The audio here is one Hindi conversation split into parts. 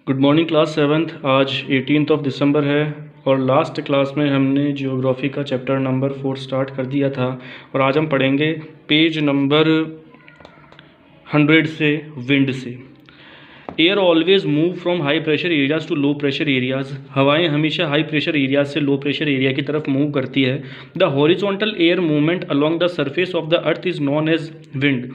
Good morning class seventh. आज 18 दिसंबर है और लास्ट क्लास में हमने जियोग्राफी का चैप्टर नंबर 4 स्टार्ट कर दिया था और आज हम पढ़ेंगे पेज नंबर 100 से विंड से। Air always move from high pressure areas to low pressure areas. हवाएं हमेशा हाई प्रेशर एरियाज से लो प्रेशर एरिया की तरफ मूव करती है। The horizontal air movement along the surface of the earth is known as wind.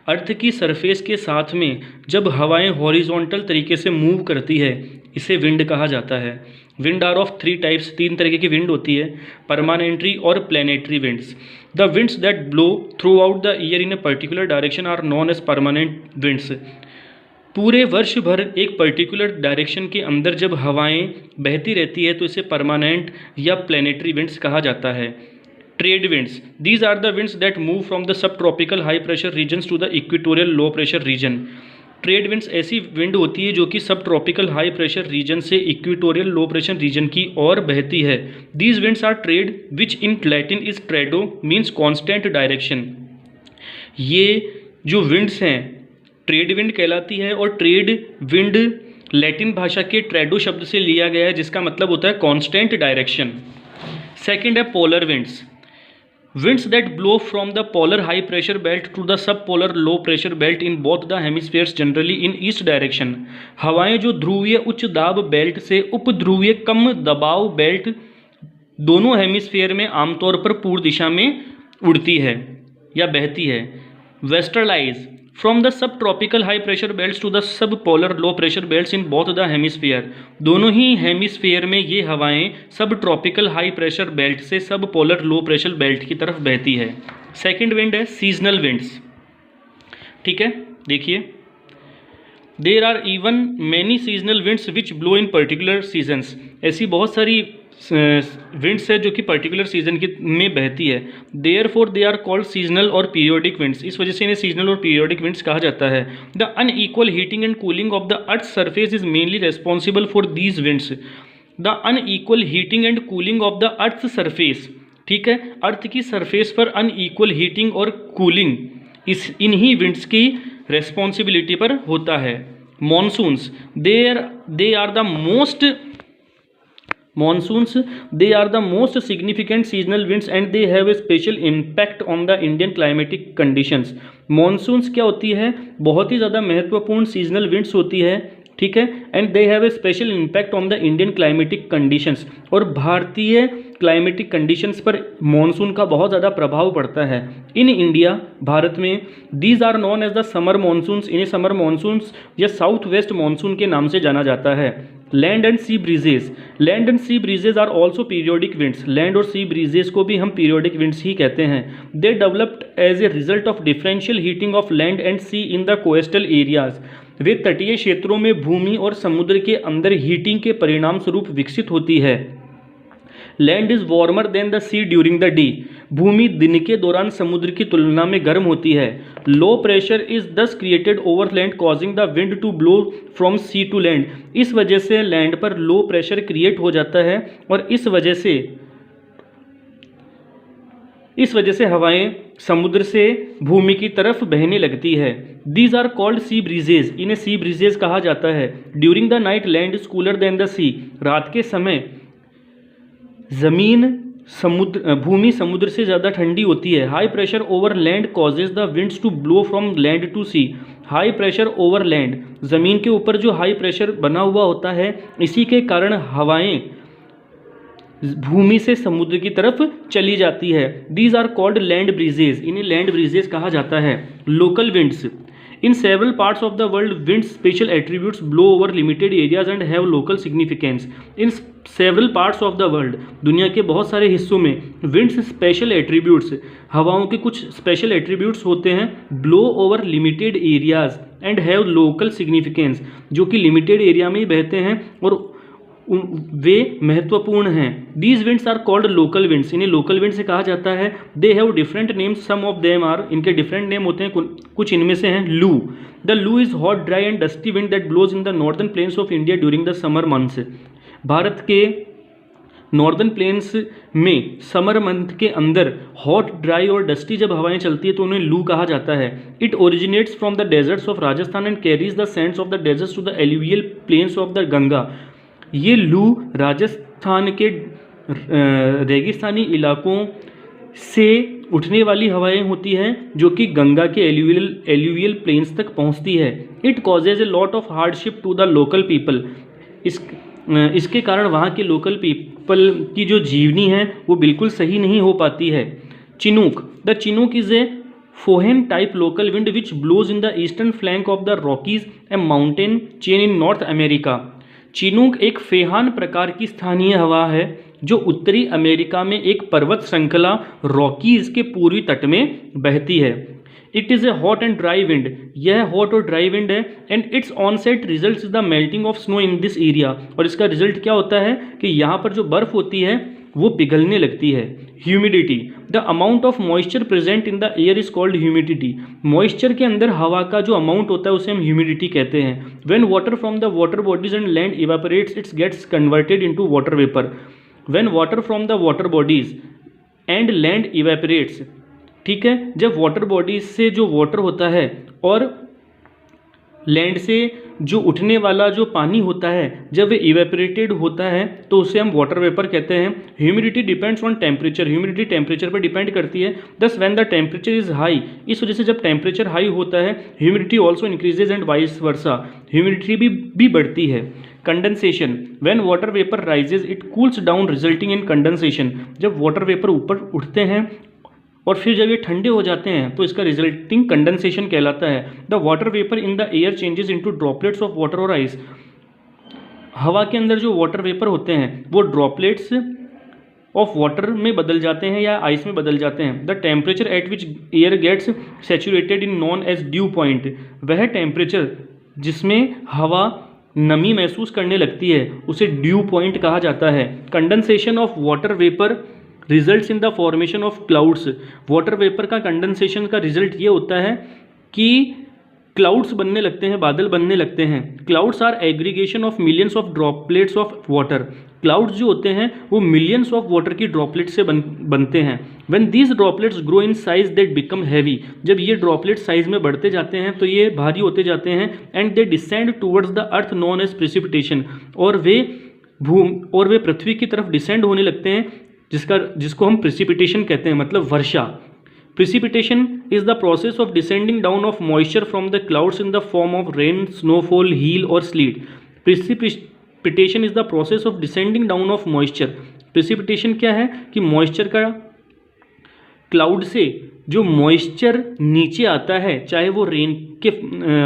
Earth की सरफेस के साथ में जब हवाएं हॉरिजॉन्टल तरीके से मूव करती है इसे विंड कहा जाता है। विंड आर ऑफ 3 टाइप्स, 3 तरीके की विंड होती है, परमानेंटरी और planetary winds. The winds that blow throughout the year in a particular direction are known as permanent winds. पूरे वर्ष भर एक पर्टिकुलर डायरेक्शन के अंदर जब हवाएं बहती रहती है तो इसे परमानेंट या प्लैनेटरी विंड्स कहा जाता है। Trade winds, these are the winds that move from the सब tropical high pressure regions to the equatorial low pressure region. Trade winds ऐसी विंड होती है जो कि सब ट्रॉपिकल हाई प्रेशर रीजन से इक्वेटोरियल लो प्रेशर रीजन की ओर बहती है। These winds are trade which in Latin is trado means constant direction. ये जो विंड्स हैं ट्रेड विंड कहलाती है और ट्रेड विंड लैटिन भाषा के ट्रेडो शब्द से लिया गया है जिसका मतलब होता है कॉन्स्टेंट डायरेक्शन। सेकेंड है polar winds. Winds that blow from the polar high pressure belt to the subpolar low pressure belt in both the hemispheres generally in east direction। हवाएं जो ध्रुवीय उच्च दाब बेल्ट से उपध्रुवीय कम दबाव बेल्ट दोनों हेमिस्फीयर में आमतौर पर पूर्व दिशा में उड़ती है या बहती है। वेस्टर्लाइज फ्रॉम द सब tropical high pressure belts to the sub polar low pressure belts in both the hemisphere. दोनों ही हेमिस्फीयर में ये हवाएं सब ट्रॉपिकल हाई प्रेशर बेल्ट से सब पोलर लो प्रेशर बेल्ट की तरफ बहती है। सेकंड विंड है सीजनल विंड्स। ठीक है, देखिए there are even many seasonal winds which blow in particular seasons. ऐसी बहुत सारी विंड्स है जो कि पर्टिकुलर सीजन की में बहती है। Therefore they are called seasonal और पीरियोडिक विंड्स। इस वजह से इन्हें सीजनल और पीरियोडिक विंड्स कहा जाता है। The unequal heating and cooling of the earth surface is mainly responsible for these winds. The unequal heating and cooling of the earth surface, ठीक है, अर्थ की सरफेस पर अनइक्वल हीटिंग और कूलिंग इन्हीं विंड्स की रेस्पॉन्सिबिलिटी पर होता है। Monsoons they are the most significant seasonal winds and they have a special impact on the Indian climatic conditions. Monsoons क्या होती है? बहुत ही ज़्यादा महत्वपूर्ण सीजनल विंड्स होती है, ठीक है, and they have a special impact on the Indian climatic conditions. और भारतीय क्लाइमेटिक कंडीशंस पर मॉनसून का बहुत ज़्यादा प्रभाव पड़ता है। इन इंडिया, भारत में, these are known as the summer monsoons. इन्हें समर मॉनसून्स या साउथ वेस्ट मॉनसून के नाम से जाना जाता है। Land and sea breezes are also periodic winds. Land और सी ब्रीजेज को भी हम पीरियोडिक विंड्स ही कहते हैं। They developed as a result of differential heating of land and sea in the coastal areas. वे तटीय क्षेत्रों में भूमि और समुद्र के अंदर हीटिंग के परिणाम स्वरूप विकसित होती है। Land is warmer than the sea during the day. भूमि दिन के दौरान समुद्र की तुलना में गर्म होती है। Low pressure is thus created over land causing the wind to blow from sea to land. इस वजह से लैंड पर लो प्रेशर क्रिएट हो जाता है और इस वजह से हवाएं समुद्र से भूमि की तरफ बहने लगती है। These are called sea breezes. इन्हें सी ब्रीजेज कहा जाता है। During the night land is cooler than the sea. रात के समय भूमि समुद्र से ज़्यादा ठंडी होती है। High pressure over land causes the winds to blow from land to sea. High pressure over land, ज़मीन के ऊपर जो हाई प्रेशर बना हुआ होता है, इसी के कारण हवाएं भूमि से समुद्र की तरफ चली जाती है। These are called land breezes. इन्हें लैंड ब्रीजेज कहा जाता है। Local winds in several parts of the world winds special attributes blow over limited areas and have local significance. In several parts of the world, दुनिया के बहुत सारे हिस्सों में विंड्स स्पेशल एट्रीब्यूट्स, हवाओं के कुछ स्पेशल एट्रीब्यूट्स होते हैं, blow over limited areas and have local significance, जो कि लिमिटेड एरिया में ही बहते हैं और वे महत्वपूर्ण हैं। These winds are called local winds. इन्हें लोकल विंड से कहा जाता है। They have different names, some of them are, इनके डिफरेंट नेम होते हैं, कुछ इनमें से हैं। Loo, the loo is hot dry and dusty wind that blows in the northern plains of India during the summer months. भारत के नॉर्दर्न प्लेन्स में समर मंथ के अंदर हॉट, ड्राई और डस्टी जब हवाएं चलती है तो उन्हें लू कहा जाता है। It originates from the deserts of Rajasthan and carries the sands of the deserts to the alluvial plains of the Ganga. ये लू राजस्थान के रेगिस्तानी इलाकों से उठने वाली हवाएं होती हैं जो कि गंगा के एल्यूवियल प्लेन्स तक पहुंचती है। It causes a lot of hardship to the local people. इसके कारण वहाँ के लोकल पीपल की जो जीवनी है वो बिल्कुल सही नहीं हो पाती है। Chinook, the chinook is a foehn type local wind which blows in the eastern flank of the Rockies a mountain chain in North America. Chinook एक फेहान प्रकार की स्थानीय हवा है जो उत्तरी अमेरिका में एक पर्वत श्रृंखला रॉकीज के पूर्वी तट में बहती है। It is a hot and dry wind. यह हॉट और ड्राई विंड है and its onset result is the melting of snow in this area. और इसका रिजल्ट क्या होता है कि यहाँ पर जो बर्फ़ होती है वो पिघलने लगती है। Humidity, the amount of moisture present in the air is called humidity. Moisture के अंदर हवा का जो अमाउंट होता है उसे हम ह्यूमिडिटी कहते हैं। When water from the water bodies and land evaporates its gets converted into water vapour. When water from the water bodies and land evaporates, ठीक है, जब वाटर बॉडीज से जो वाटर होता है और लैंड से जो उठने वाला जो पानी होता है जब वे इवेपोरेटेड होता है तो उसे हम वाटर वेपर कहते हैं। Humidity depends on temperature. Humidity temperature पर डिपेंड करती है। दस when the temperature is high, इस वजह से जब टेम्परेचर हाई होता है humidity also increases and vice versa, humidity भी बढ़ती है। Condensation, when water vapour rises it cools down resulting in condensation. जब वाटर वेपर ऊपर उठते हैं और फिर जब ये ठंडे हो जाते हैं तो इसका रिजल्टिंग कंडेंसेशन कहलाता है। The water vapour in the air changes into droplets of water और आइस। हवा के अंदर जो वाटर वेपर होते हैं वो ड्रॉपलेट्स ऑफ वाटर में बदल जाते हैं या आइस में बदल जाते हैं। The temperature at which air gets saturated is known as dew point, वह टेम्परेचर जिसमें हवा नमी महसूस करने लगती है उसे ड्यू पॉइंट कहा जाता है। Condensation of water vapour results in the formation of clouds. Water vapour का कंडेंसेशन का रिजल्ट ये होता है कि क्लाउड्स बनने लगते हैं, बादल बनने लगते हैं। Clouds are aggregation of millions of droplets of water. Clouds जो होते हैं वो मिलियंस ऑफ वाटर की ड्रॉपलेट से बनते हैं। When these droplets grow in size they become heavy. जब ये ड्रॉपलेट साइज में बढ़ते जाते हैं तो ये भारी होते जाते हैं। And they descend towards the earth known as precipitation, और वे पृथ्वी की तरफ डिसेंड होने लगते हैं जिसको हम प्रेसिपिटेशन कहते हैं, मतलब वर्षा। Precipitation is the process of descending down of moisture from the clouds in the form of rain, snowfall, hail और sleet. Precipitation is the process of descending down of moisture. Precipitation क्या है कि मॉइस्चर का क्लाउड से जो मॉइस्चर नीचे आता है, चाहे वो रेन के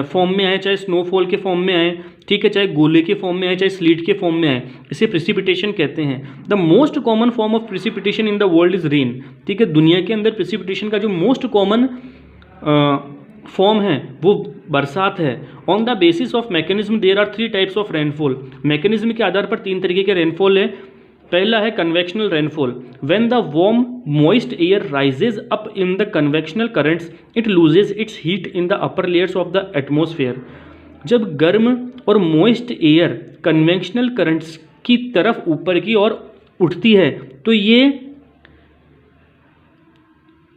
फॉर्म में आए, चाहे स्नोफॉल के फॉर्म में आए, ठीक है, चाहे गोले के फॉर्म में आए, चाहे स्लीट के फॉर्म में आए, इसे प्रेसिपिटेशन कहते हैं। The most common form of precipitation in the world is rain. ठीक है, दुनिया के अंदर प्रेसिपिटेशन का जो मोस्ट कॉमन फॉर्म है वो बरसात है। On the basis of mechanism there are 3 types of rainfall. Mechanism के आधार पर 3 तरीके के रेनफॉल है। पहला है convectional rainfall. When the warm moist air rises up in the convectional currents it loses it's heat in the upper layers of the atmosphere. जब गर्म और मॉइस्ट एयर कन्वेक्शनल करंट्स की तरफ ऊपर की ओर उठती है तो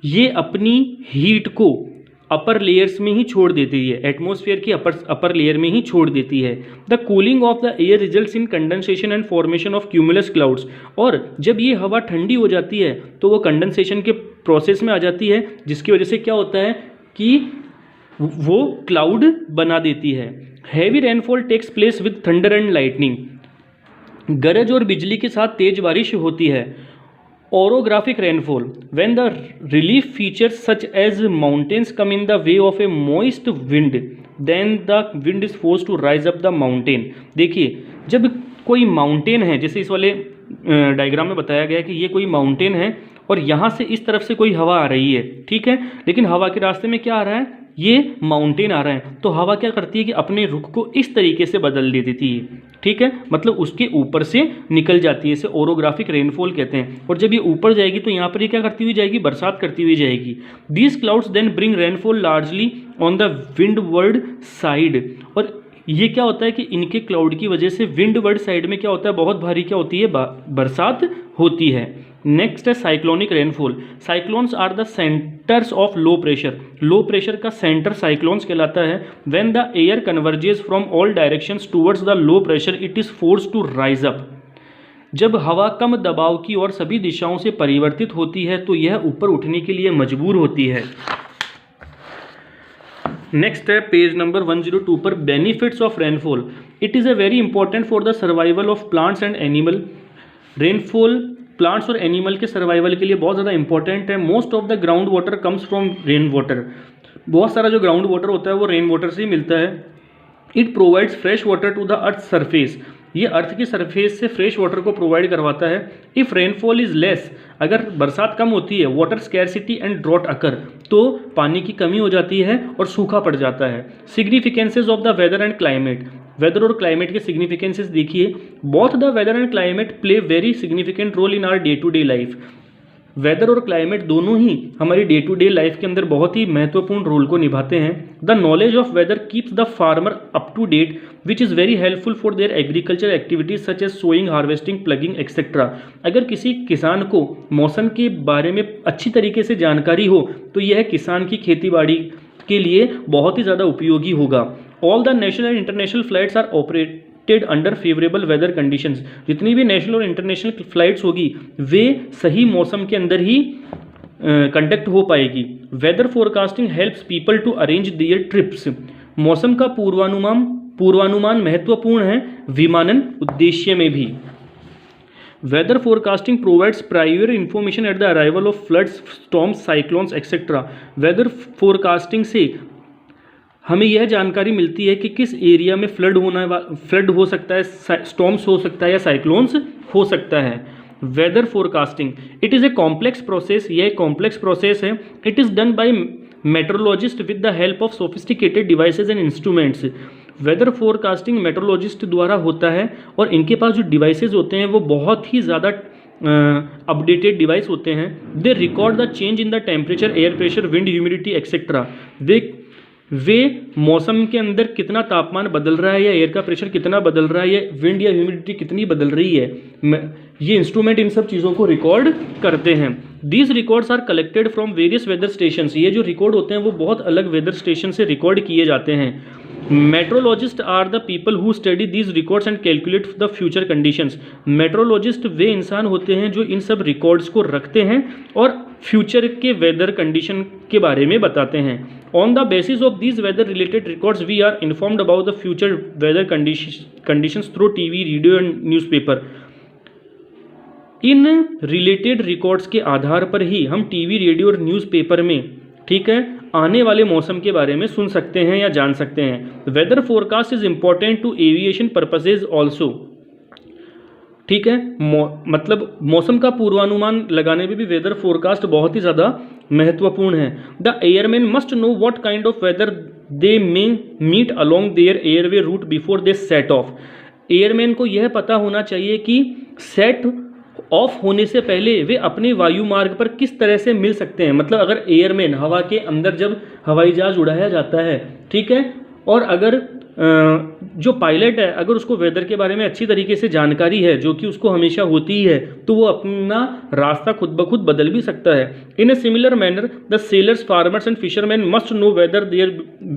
ये अपनी हीट को अपर लेयर्स में ही छोड़ देती है, एटमॉस्फेयर की अपर लेयर में ही छोड़ देती है। The cooling of the air results in condensation and formation of cumulus clouds. और जब ये हवा ठंडी हो जाती है तो वो कंडेंसेशन के प्रोसेस में आ जाती है, जिसकी वजह से क्या होता है कि वो क्लाउड बना देती है। Heavy rainfall takes place with thunder and lightning. गरज और बिजली के साथ तेज बारिश होती है। Orographic rainfall, when the relief features such as mountains come in the way of a moist wind, then the wind is forced to rise up the mountain। देखिए, जब कोई माउंटेन है, जैसे इस वाले डायग्राम में बताया गया है कि ये कोई माउंटेन है और यहाँ से इस तरफ से कोई हवा आ रही है, ठीक है, लेकिन हवा के रास्ते में क्या आ रहा है, ये माउंटेन आ रहा है, तो हवा क्या करती है कि अपने रुख को इस तरीके से बदल दे देती है, ठीक है, मतलब उसके ऊपर से निकल जाती है। इसे ओरोग्राफिक रेनफॉल कहते हैं। और जब ये ऊपर जाएगी तो यहाँ पर ये क्या करती हुई जाएगी, बरसात करती हुई जाएगी। These clouds then bring rainfall largely on the windward side. और ये क्या होता है कि इनके क्लाउड की वजह से विंड वर्ड साइड में क्या होता है, बहुत भारी क्या होती है, बरसात होती है। नेक्स्ट है cyclonic rainfall. Cyclones are the centres of low pressure. Low pressure का सेंटर साइक्लोन्स कहलाता है। When the air converges from all directions towards the low pressure it is forced to rise up. जब हवा कम दबाव की और सभी दिशाओं से परिवर्तित होती है तो यह ऊपर उठने के लिए मजबूर होती है। नेक्स्ट है पेज नंबर 102 पर benefits of rainfall. It is a very important for the survival of plants and animal. Rainfall plants और एनिमल के सर्वाइवल के लिए बहुत ज़्यादा इंपॉर्टेंट है। Most of the ground water comes from rain water. बहुत सारा जो ग्राउंड वाटर होता है वो रेन वाटर से ही मिलता है। It provides fresh water to the earth surface. ये अर्थ की सरफेस से फ्रेश वाटर को प्रोवाइड करवाता है। इफ़ रेनफॉल इज़ लेस, अगर बरसात कम होती है, वाटर स्कैरसिटी एंड ड्रॉट अकर, तो पानी की कमी हो जाती है और सूखा पड़ जाता है। Significances of the weather and climate. Weather और क्लाइमेट के सिग्निफिकेंसेज देखिए। Both the weather and climate play very significant role in our day to day life. Weather और क्लाइमेट दोनों ही हमारी डे टू डे लाइफ के अंदर बहुत ही महत्वपूर्ण रोल को निभाते हैं। The knowledge of weather keeps the farmer up to date which is very helpful for their agriculture activities such as sowing, harvesting, ploughing etcetera. अगर किसी किसान को मौसम के बारे में अच्छी तरीके से जानकारी हो तो यह किसान की खेती बाड़ी के लिए बहुत ही ज़्यादा उपयोगी होगा। All the national and international flights are operated under favourable weather conditions. जितनी भी नेशनल और इंटरनेशनल फ्लाइट्स होगी वे सही मौसम के अंदर ही कंडक्ट हो पाएगी। Weather forecasting helps people to arrange their trips. मौसम का पूर्वानुमान महत्वपूर्ण है विमानन उद्देश्य में भी। Weather forecasting provides prior information at the arrival of floods, storms, cyclones etcetera. Weather forecasting से हमें यह जानकारी मिलती है कि किस एरिया में फ्लड हो सकता है, स्टॉर्म्स हो सकता है या साइक्लोन्स हो सकता है। Weather forecasting it is a complex process. यह एक कॉम्प्लेक्स प्रोसेस है। It is done by metrologist with the help of sophisticated devices and instruments. Weather forecasting metrologist द्वारा होता है और इनके पास जो डिवाइसेज होते हैं वो बहुत ही ज़्यादा अपडेटेड डिवाइस होते हैं। They record the change in the temperature, air pressure, wind, humidity etcetera. वे मौसम के अंदर कितना तापमान बदल रहा है या एयर का प्रेशर कितना बदल रहा है या विंड या ह्यूमिडिटी कितनी बदल रही है, ये इंस्ट्रूमेंट इन सब चीज़ों को रिकॉर्ड करते हैं। These records are collected from various weather station. ये जो रिकॉर्ड होते हैं वो बहुत अलग वेदर स्टेशन से रिकॉर्ड किए जाते हैं। Meteorologist are the people who study these records and calculate the future conditions. Meteorologist वे इंसान होते हैं जो इन सब रिकॉर्ड्स को रखते हैं और फ्यूचर के वेदर कंडीशन के बारे में बताते हैं। On the basis of these weather related records we are informed about the future weather conditions through TV, radio and newspaper. इन रिलेटेड रिकॉर्ड्स के आधार पर ही हम टीवी, रेडियो और न्यूज़पेपर में, ठीक है, आने वाले मौसम के बारे में सुन सकते हैं या जान सकते हैं। Weather forecast is important to aviation purposes also. ठीक है, मतलब मौसम का पूर्वानुमान लगाने में भी वेदर फोरकास्ट बहुत ही ज़्यादा महत्वपूर्ण है। The airman must know what kind of weather they may meet along their airway route before they set off. Airman को यह पता होना चाहिए कि सेट ऑफ होने से पहले वे अपने वायु मार्ग पर किस तरह से मिल सकते हैं। मतलब अगर एयरमैन हवा के अंदर जब हवाई जहाज उड़ाया जाता है, ठीक है, और अगर जो पायलट है अगर उसको वेदर के बारे में अच्छी तरीके से जानकारी है, जो कि उसको हमेशा होती ही है, तो वो अपना रास्ता खुद ब खुद बदल भी सकता है। In a similar manner the sailors, farmers and fisherman must know whether there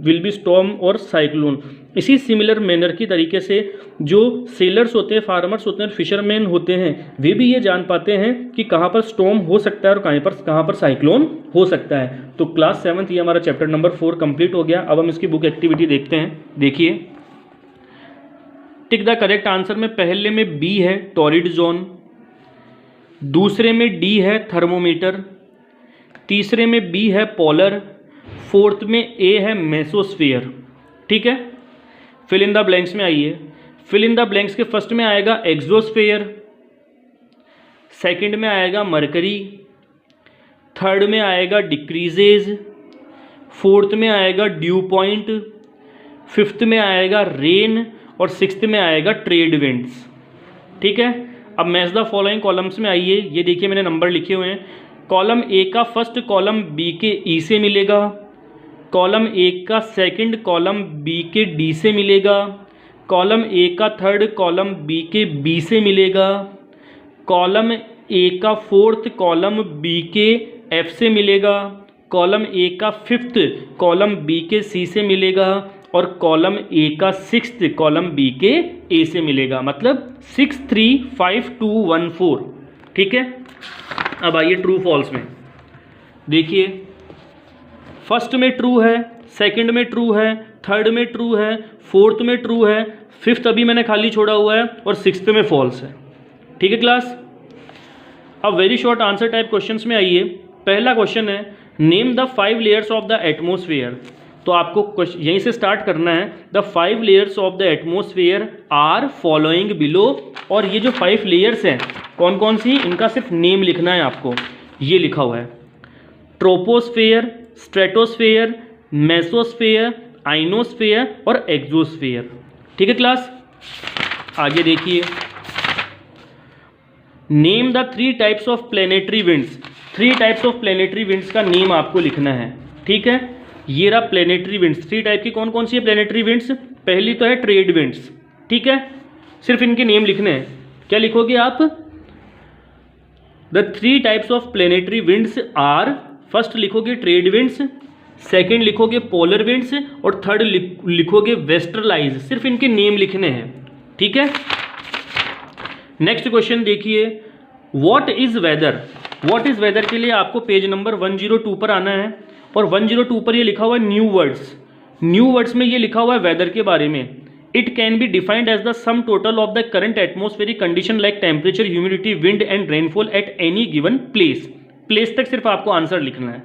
will be storm और साइक्लोन। इसी सिमिलर मैनर की तरीके से जो सेलर्स होते हैं, फार्मर्स होते हैं, फिशरमैन होते हैं, वे भी ये जान पाते हैं कि कहाँ पर स्टॉर्म हो सकता है और कहाँ पर साइक्लोन हो सकता है। तो क्लास 7th ये हमारा चैप्टर नंबर 4 कंप्लीट हो गया। अब हम इसकी बुक एक्टिविटी देखते हैं। देखिए, टिक द करेक्ट आंसर में पहले में बी है टॉरिड जोन, दूसरे में डी है थर्मोमीटर, तीसरे में बी है पोलर, फोर्थ में ए है मेसोस्फीयर। ठीक है, फिल इन द ब्लैंक्स में आइए। फिल इन द ब्लैंक्स के फर्स्ट में आएगा एक्सोस्फीयर, सेकंड में आएगा मरकरी, थर्ड में आएगा डिक्रीजेज, फोर्थ में आएगा ड्यू पॉइंट, फिफ्थ में आएगा रेन और सिक्स्थ में आएगा ट्रेड विंड्स। ठीक है, अब मैच द फॉलोइंग कॉलम्स में आइए। ये देखिए मैंने नंबर लिखे हुए हैं। कॉलम ए का फर्स्ट कॉलम बी के ई से मिलेगा, कॉलम ए का सेकंड कॉलम बी के डी से मिलेगा, कॉलम ए का थर्ड कॉलम बी के बी से मिलेगा, कॉलम ए का फोर्थ कॉलम बी के एफ से मिलेगा, कॉलम ए का फिफ्थ कॉलम बी के सी से मिलेगा और कॉलम ए का सिक्स्थ कॉलम बी के ए से मिलेगा। मतलब 6 3 5 2 1 4। ठीक है, अब आइए ट्रू फॉल्स में। देखिए फर्स्ट में ट्रू है, सेकंड में ट्रू है, थर्ड में ट्रू है, फोर्थ में ट्रू है, फिफ्थ अभी मैंने खाली छोड़ा हुआ है और सिक्स्थ में फॉल्स है। ठीक है क्लास। अब very short answer type questions में आइए। पहला क्वेश्चन है name the 5 layers of the atmosphere. तो आपको यहीं से स्टार्ट करना है। The 5 layers of the atmosphere are following below. और ये जो 5 लेयर्स हैं कौन कौन सी, इनका सिर्फ नेम लिखना है आपको। ये लिखा हुआ है ट्रोपोस्फेयर, स्ट्रेटोस्फेयर, मेसोस्फेयर, आइनोस्फेयर और एक्सोस्फेयर। ठीक है क्लास। आगे देखिए name the 3 types of planetary winds. 3 types of planetary winds का नेम आपको लिखना है। ठीक है, ये रहा प्लेनेटरी विंड्स। 3 टाइप की कौन कौन सी है प्लेनेटरी विंड्स। पहली तो है ट्रेड विंड्स। ठीक है, सिर्फ इनके नेम लिखने हैं। क्या लिखोगे आप, the 3 types of planetary winds are, first लिखोगे ट्रेड विंड्स, सेकेंड लिखोगे पोलर विंड्स और थर्ड लिखोगे वेस्टरलाइज। सिर्फ इनके नेम लिखने हैं। ठीक है, नेक्स्ट क्वेश्चन देखिए what is weather. What is weather के लिए आपको पेज नंबर 102 पर आना है और 102 पर ये लिखा हुआ है न्यू वर्ड्स। न्यू वर्ड्स में ये लिखा हुआ है वेदर के बारे में। It can be defined as the sum total of the current atmospheric condition like temperature, humidity, wind and rainfall at any given place. Place तक सिर्फ आपको आंसर लिखना है।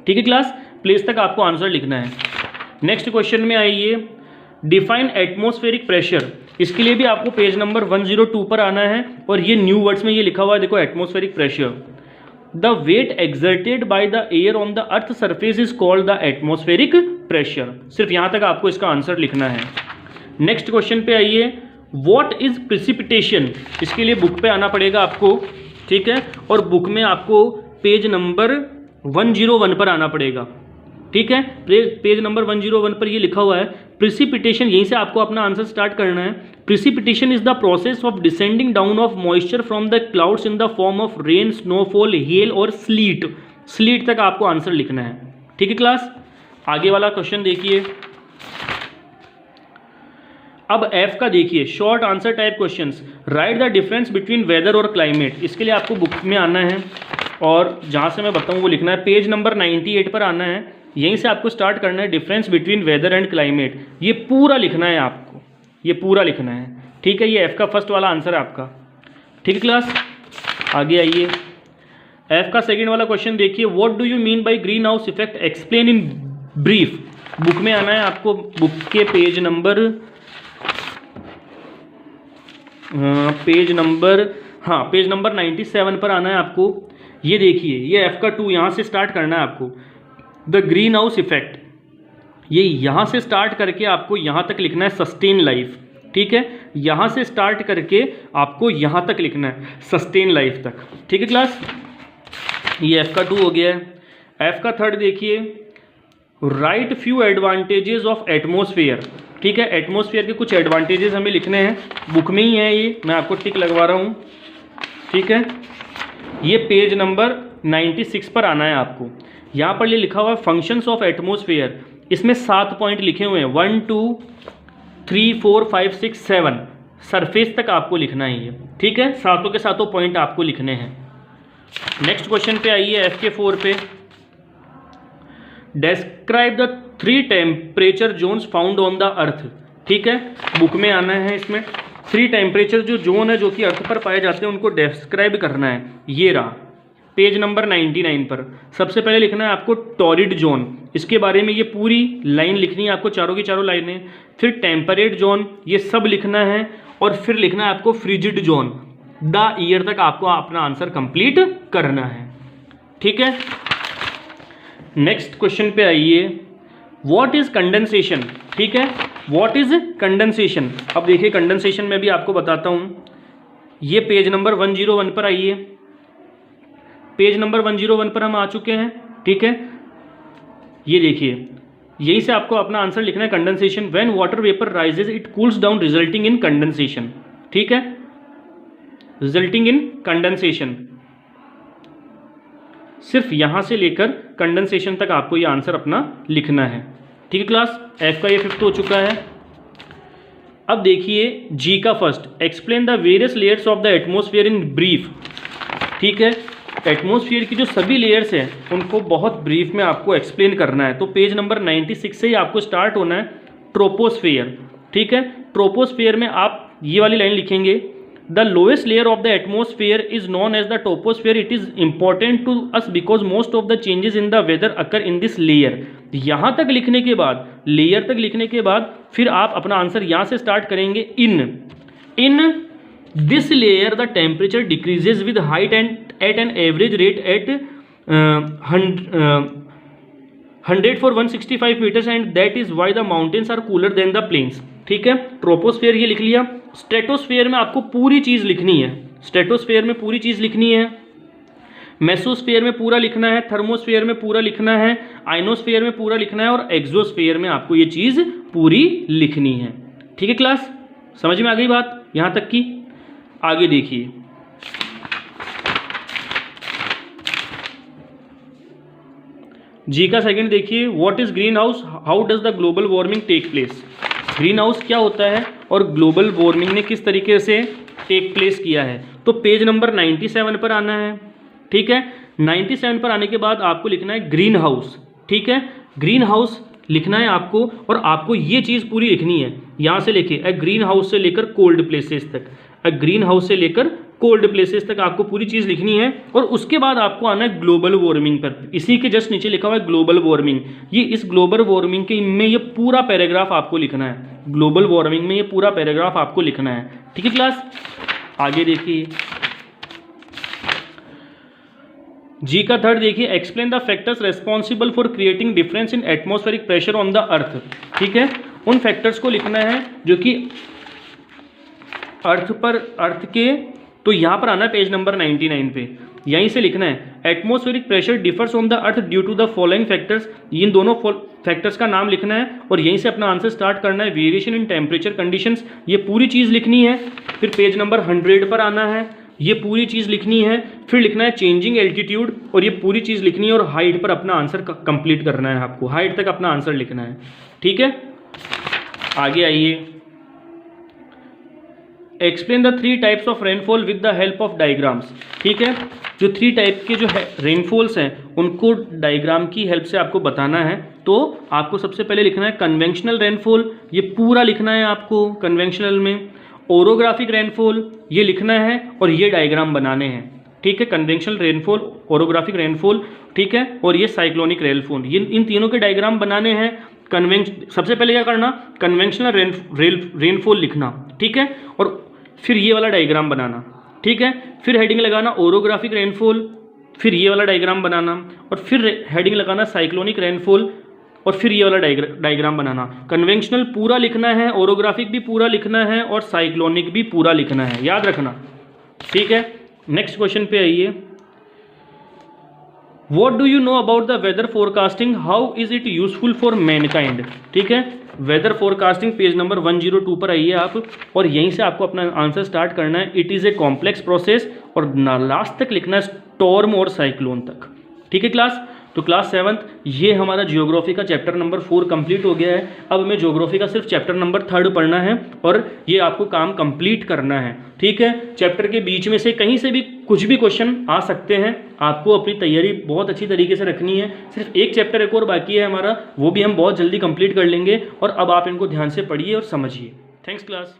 ठीक है क्लास, प्लेस तक आपको आंसर लिखना है। नेक्स्ट क्वेश्चन में आइए डिफाइन एटमोस्फेरिक प्रेशर। इसके लिए भी आपको पेज नंबर 102 पर आना है और ये न्यू वर्ड्स में ये लिखा हुआ है, देखो atmospheric pressure. The weight exerted by the air on the earth surface is called the atmospheric pressure. सिर्फ यहाँ तक आपको इसका आंसर लिखना है। नेक्स्ट क्वेश्चन पे आइए व्हाट इज प्रिसिपिटेशन। इसके लिए बुक पे आना पड़ेगा आपको। ठीक है, और बुक में आपको पेज नंबर 101 पर आना पड़ेगा। ठीक है, पेज नंबर 101 पर ये लिखा हुआ है प्रिसिपिटेशन। यहीं से आपको अपना आंसर स्टार्ट करना है। Precipitation is the process of descending down of moisture from the clouds in the form of rain, snowfall, hello और स्लीट। स्लीट तक आपको आंसर लिखना है। ठीक है क्लास। आगे वाला क्वेश्चन देखिए। अब एफ का देखिए short answer type questions. Write the difference between weather और क्लाइमेट। इसके लिए आपको बुक में आना है और जहाँ से मैं बताऊँ वो लिखना है। पेज नंबर 98 पर आना है। यहीं से आपको स्टार्ट करना है difference between weather and climate. ये पूरा लिखना है आपको, ये पूरा लिखना है। ठीक है, ये एफ का फर्स्ट वाला आंसर है आपका। ठीक है क्लास। आगे आइए एफ का सेकंड वाला क्वेश्चन देखिए what do you mean by green house effect, explain in brief. Book में आना है आपको। बुक के पेज नंबर पेज नंबर 97 पर आना है आपको। ये देखिए ये एफ का 2 यहाँ से स्टार्ट करना है आपको। द ग्रीन हाउस इफेक्ट, ये यहाँ से स्टार्ट करके आपको यहाँ तक लिखना है सस्टेन लाइफ। ठीक है, यहाँ से स्टार्ट करके आपको यहाँ तक लिखना है सस्टेन लाइफ तक। ठीक है क्लास, ये एफ का 2 हो गया है। एफ का थर्ड देखिए right few advantages of atmosphere. ठीक है, एटमोसफेयर के कुछ एडवांटेजेस हमें लिखने हैं। बुक में ही है ये, मैं आपको टिक लगवा रहा हूँ। ठीक है, ये पेज नंबर 96 पर आना है आपको। यहाँ पर ये लिखा हुआ है फंक्शंस ऑफ एटमोसफेयर। इसमें 7 पॉइंट लिखे हुए हैं 1 2 3 4 5 6 7। सरफेस तक आपको लिखना है ये। ठीक है, सातों के सातों पॉइंट आपको लिखने हैं। नेक्स्ट क्वेश्चन पे आइए एफ के 4 पे। Describe the 3 temperature zones found on the earth. ठीक है, बुक में आना है। इसमें 3 टेम्परेचर जो जोन है जो कि अर्थ पर पाए जाते हैं उनको डिस्क्राइब करना है। ये रहा पेज नंबर 99 पर। सबसे पहले लिखना है आपको टॉरिड जोन। इसके बारे में ये पूरी लाइन लिखनी है आपको, चारों की चारों लाइनें। फिर टेम्परेट जोन, ये सब लिखना है। और फिर लिखना है आपको फ्रिजिड जोन। द ईयर तक आपको अपना आंसर कंप्लीट करना है। ठीक है, नेक्स्ट क्वेश्चन पे आइए व्हाट इज कंडेंसेशन। ठीक है, व्हाट इज कंडेंसेशन। अब देखिए कंडेंसेशन में भी आपको बताता हूँ। ये पेज नंबर 101 पर आइए। पेज नंबर 101 पर हम आ चुके हैं। ठीक है, ये देखिए यहीं से आपको अपना आंसर लिखना है condensation. When water vapour rises it cools down resulting in condensation, ठीक है, रिजल्टिंग इन कंडेंसेशन। सिर्फ यहां से लेकर कंडेंसेशन तक आपको ये आंसर अपना लिखना है, ठीक है क्लास। एफ का ये 5th हो चुका है। अब देखिए जी का first, explain the various layers of the atmosphere in brief, ठीक है। एटमोसफियर की जो सभी लेयर्स हैं उनको बहुत ब्रीफ में आपको एक्सप्लेन करना है। तो पेज नंबर 96 से ही आपको स्टार्ट होना है, ट्रोपोस्फेयर, ठीक है। ट्रोपोस्फेयर में आप ये वाली लाइन लिखेंगे, the lowest layer of the atmosphere is known as the troposphere, it is important to us because most of the changes in the weather occur in this layer. यहाँ तक लिखने के बाद, लेयर तक लिखने के बाद फिर आप अपना आंसर यहाँ से स्टार्ट करेंगे, in this layer the temperature decreases with height and at an average rate at 100 for 165 meters and that is why the mountains are cooler than the plains, ठीक है। ट्रोपोस्फेयर ये लिख लिया। स्ट्रेटोस्फेयर में आपको पूरी चीज़ लिखनी है, स्ट्रेटोस्फेयर में पूरी चीज़ लिखनी है, मेसोस्फेयर में पूरा लिखना है, थर्मोस्फेयर में पूरा लिखना है, आइनोस्फेयर में पूरा लिखना है और एक्सोस्फेयर में आपको ये चीज़ पूरी लिखनी है, ठीक है क्लास। समझ में आ गई बात यहाँ तक की। आगे देखिए, जी का सेकंड देखिए, what is green house, how does the global warming take place. Green house क्या होता है और ग्लोबल वार्मिंग ने किस तरीके से टेक प्लेस किया है। तो पेज नंबर 97 पर आना है, ठीक है। 97 पर आने के बाद आपको लिखना है ग्रीन हाउस, ठीक है। ग्रीन हाउस लिखना है आपको और आपको ये चीज़ पूरी लिखनी है, यहाँ से लेके ए ग्रीन हाउस से लेकर कोल्ड प्लेसेस तक, ए ग्रीन हाउस से लेकर कोल्ड प्लेसेस तक आपको पूरी चीज़ लिखनी है। और उसके बाद आपको आना है ग्लोबल वार्मिंग पर, इसी के जस्ट नीचे लिखा हुआ है ग्लोबल वार्मिंग। ये इस ग्लोबल वार्मिंग के में ये पूरा पैराग्राफ आपको लिखना है, ग्लोबल वार्मिंग में ये पूरा पैराग्राफ आपको लिखना है, ठीक है क्लास। आगे देखिए, जी का थर्ड देखिए, explain the factors responsible for creating difference in atmospheric pressure on the earth, ठीक है। उन फैक्टर्स को लिखना है जो कि अर्थ के, तो यहाँ पर आना है पेज नंबर 99 पे, यहीं से लिखना है atmospheric pressure differs on the earth due to the following factors. इन दोनों फैक्टर्स का नाम लिखना है और यहीं से अपना आंसर स्टार्ट करना है। वेरिएशन इन टेम्परेचर कंडीशंस, ये पूरी चीज़ लिखनी है। फिर पेज नंबर 100 पर आना है, ये पूरी चीज़ लिखनी है। फिर लिखना है चेंजिंग एल्टीट्यूड और ये पूरी चीज़ लिखनी है। और हाइट पर अपना आंसर कंप्लीट करना है, आपको हाइट तक अपना आंसर लिखना है, ठीक है। आगे आइए, explain the 3 types of rainfall with the help of diagrams, ठीक है। जो 3 टाइप के जो है रेनफॉल्स हैं उनको डायग्राम की हेल्प से आपको बताना है। तो आपको सबसे पहले लिखना है कन्वेंशनल रेनफॉल, ये पूरा लिखना है आपको कन्वेंशनल में। ओरोग्राफिक रेनफॉल ये लिखना है और ये डायग्राम बनाने हैं, ठीक है। कन्वेंशनल रेनफॉल, ओरोग्राफिक रेनफॉल, ठीक है, और ये साइक्लोनिक रेनफॉल, ये इन तीनों के डायग्राम बनाने हैं। सबसे पहले क्या करना, कन्वेंशनल रेनफॉल लिखना, ठीक है, और फिर ये वाला डायग्राम बनाना, ठीक है। फिर हेडिंग लगाना ओरोग्राफिक रेनफॉल, फिर ये वाला डायग्राम बनाना और फिर हेडिंग लगाना साइक्लोनिक रेनफॉल और फिर ये वाला डायग्राम बनाना। कन्वेंशनल पूरा लिखना है, ओरोग्राफिक भी पूरा लिखना है और साइक्लोनिक भी पूरा लिखना है, याद रखना, ठीक है। नेक्स्ट क्वेश्चन पे आइए, What do you know about the weather forecasting? How is it useful for mankind? ठीक है, वेदर फोरकास्टिंग पेज नंबर 102 पर आइए आप और यहीं से आपको अपना आंसर स्टार्ट करना है। It is a complex process और लास्ट तक लिखना है स्टॉर्म और साइक्लोन तक, ठीक है क्लास। तो क्लास 7th ये हमारा जियोग्राफी का चैप्टर नंबर 4 कंप्लीट हो गया है। अब हमें जियोग्राफी का सिर्फ चैप्टर नंबर 3 पढ़ना है और ये आपको काम कंप्लीट करना है, ठीक है। चैप्टर के बीच में से कहीं से भी कुछ भी क्वेश्चन आ सकते हैं, आपको अपनी तैयारी बहुत अच्छी तरीके से रखनी है। सिर्फ एक चैप्टर एक और बाकी है हमारा, वो भी हम बहुत जल्दी कंप्लीट कर लेंगे और अब आप इनको ध्यान से पढ़िए और समझिए। Thanks class.